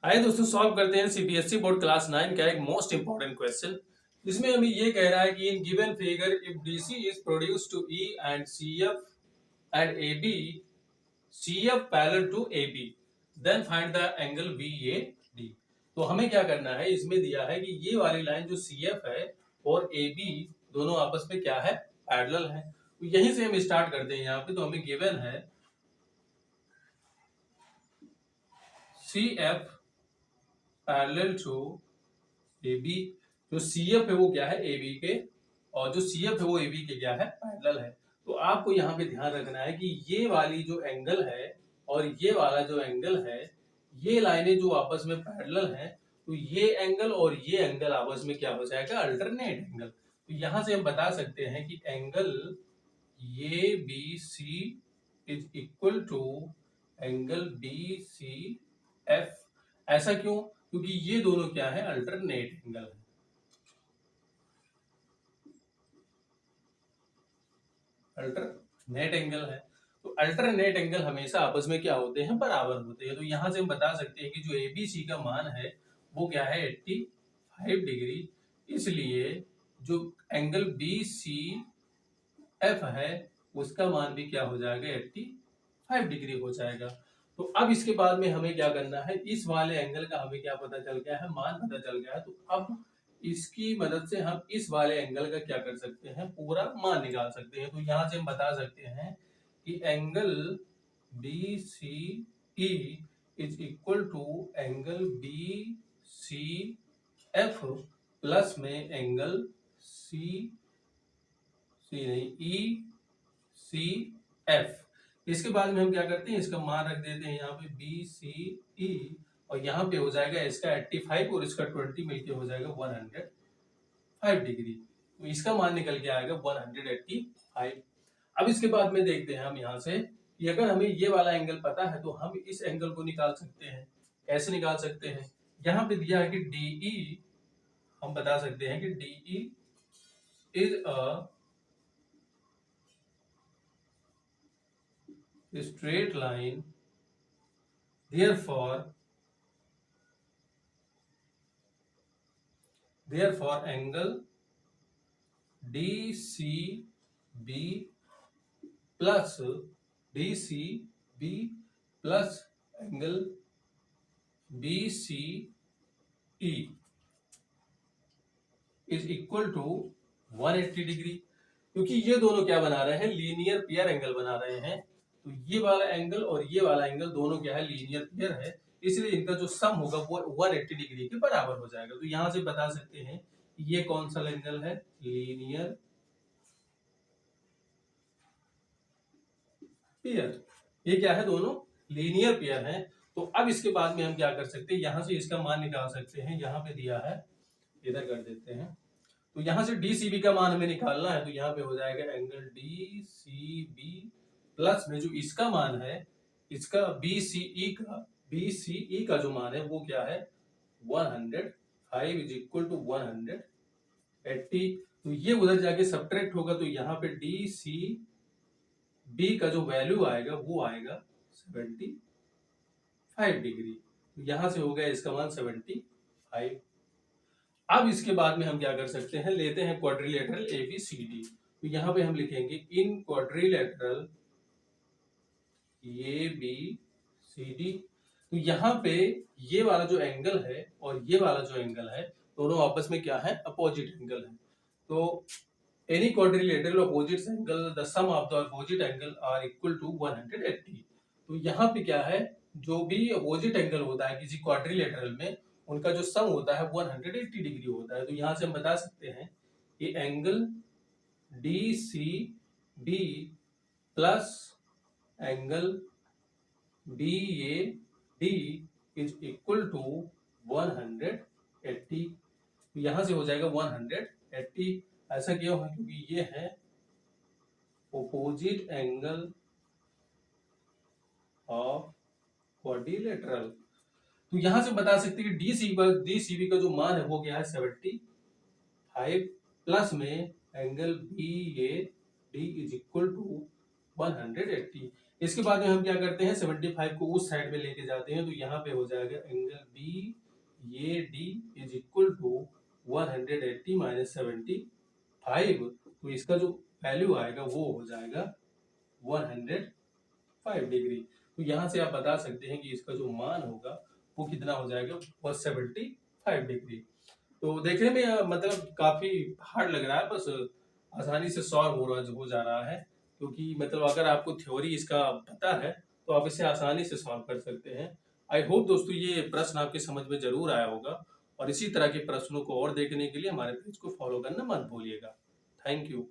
आइए दोस्तों सॉल्व करते हैं सीबीएसई बोर्ड क्लास 9 का एक मोस्ट इंपॉर्टेंट क्वेश्चन। इसमें हमें ये कह रहा है कि in given figure if DC is produced to E and CF and AB CF parallel to AB then find the angle BAD. तो हमें क्या करना है, इसमें दिया है कि ये वाली लाइन जो सीएफ है और एबी दोनों आपस में क्या है, पैरेलल है। तो यहीं से हम स्टार्ट करते हैं। यहाँ पे तो हमें गिवन है सीएफ पैरेलल टू AB। जो CF है वो क्या है, AB के, और जो CF है वो AB के क्या है, पैरेलल है। तो आपको यहाँ पे ध्यान रखना है कि ये वाली जो एंगल है और ये वाला जो एंगल है, ये लाइनें जो आपस में पैरेलल हैं, तो ये एंगल और ये एंगल आपस में क्या हो जाएगा, अल्टरनेट एंगल। तो यहाँ से हम बता सकते हैं कि angle ABC is equal to angle BCF। ऐसा क्यों? क्योंकि ये दोनों क्या है, अल्टरनेट एंगल है। अल्टरनेट एंगल है तो अल्टरनेट एंगल हमेशा आपस में क्या होते हैं, बराबर होते हैं। तो यहां से हम बता सकते हैं कि जो एबीसी का मान है वो क्या है, 85 डिग्री। इसलिए जो एंगल BCF है उसका मान भी क्या हो जाएगा, 85 डिग्री हो जाएगा। तो अब इसके बाद में हमें क्या करना है, इस वाले एंगल का हमें क्या पता चल गया है, मान पता चल गया है। तो अब इसकी मदद से हम इस वाले एंगल का क्या कर सकते हैं, पूरा मान निकाल सकते हैं। तो यहां से हम बता सकते हैं कि angle BCE is equal to angle BCF plus में एंगल ECF। इसके बाद में हम क्या करते हैं, इसका मान रख देते हैं यहाँ पे BCE, और यहाँ पे हो जाएगा इसका 85 और इसका 20 मिलके हो जाएगा 105 डिग्री। तो इसका मान निकल के आएगा 185। अब इसके बाद में देखते हैं हम यहाँ से कि अगर हमें ये वाला एंगल पता है तो हम इस एंगल को निकाल सकते हैं। कैसे निकाल सकते हैं, यहाँ पे दिया है कि DE, हम बता सकते हैं कि DE is a straight line, therefore angle DCB plus angle BCE is equal to 180 degree. क्योंकि ये दोनों क्या बना रहे हैं, लीनियर पेयर एंगल बना रहे हैं। तो ये वाला एंगल और ये वाला एंगल दोनों क्या है, लीनियर पेयर है। इसलिए इनका जो सम होगा वो 180 डिग्री के बराबर हो जाएगा। तो यहां से बता सकते हैं ये कौन सा एंगल है, लीनियर पेयर। ये क्या है, दोनों लीनियर पेयर हैं। तो अब इसके बाद में हम क्या कर सकते हैं, यहां से इसका मान निकाल सकते हैं। यहाँ पे दिया है, इधर कर देते हैं। तो यहां से DCB का मान हमें निकालना है। तो यहाँ पे हो जाएगा एंगल DCB प्लस में जो इसका मान है, इसका BCE का जो मान है वो क्या है, 105 इज इक्वल टू 180। तो ये उधर जाके सब्ट्रैक्ट होगा। तो यहाँ पे DCB का जो वैल्यू आएगा वो आएगा 75 डिग्री। तो यहां से हो गया इसका मान 75। अब इसके बाद में हम क्या कर सकते हैं, लेते हैं क्वाड्रिलेटरल ABCD। तो यहाँ पे हम लिखेंगे इन क्वाड्रिलेटरल ABCD। तो यहाँ पे ये वाला जो एंगल है और ये वाला जो एंगल है दोनों आपस में क्या है, अपोजिट एंगल है। तो any quadrilateral opposite angle the sum of the opposite angle are equal to 180। तो यहाँ पे क्या है, जो भी अपोजिट एंगल होता है किसी क्वाड्रिलेटरल में, उनका जो सम होता है 180 डिग्री होता है। तो यहां से हम बता सकते हैं कि angle DCB plus angle BAD is equal to 180। तो यहां से हो जाएगा 180। ऐसा क्यों है, क्योंकि ये है ऑपोजिट एंगल ऑफ क्वाड्रिलेटरल। तो यहां से बता सकते हैं कि DCB का जो मान है वो क्या है, 75 प्लस में angle BAD is equal to 180। इसके बाद में हम क्या करते हैं, 75 को उस साइड में लेके जाते हैं। तो यहाँ पे हो जाएगा एंगल बी ये D is equal to 180 minus 75, तो इसका जो वैल्यू आएगा वो हो जाएगा 105 डिग्री। तो यहाँ से आप बता सकते हैं कि इसका जो मान होगा वो कितना हो जाएगा, 175 डिग्री। तो देखने में मतलब काफी हार्ड लग रहा है, बस आसानी से सॉल्व हो जा रहा है, क्योंकि मतलब अगर आपको थ्योरी इसका पता है तो आप इसे आसानी से सॉल्व कर सकते हैं। आई होप दोस्तों ये प्रश्न आपके समझ में जरूर आया होगा, और इसी तरह के प्रश्नों को और देखने के लिए हमारे पेज को फॉलो करना मत भूलिएगा। Thank you.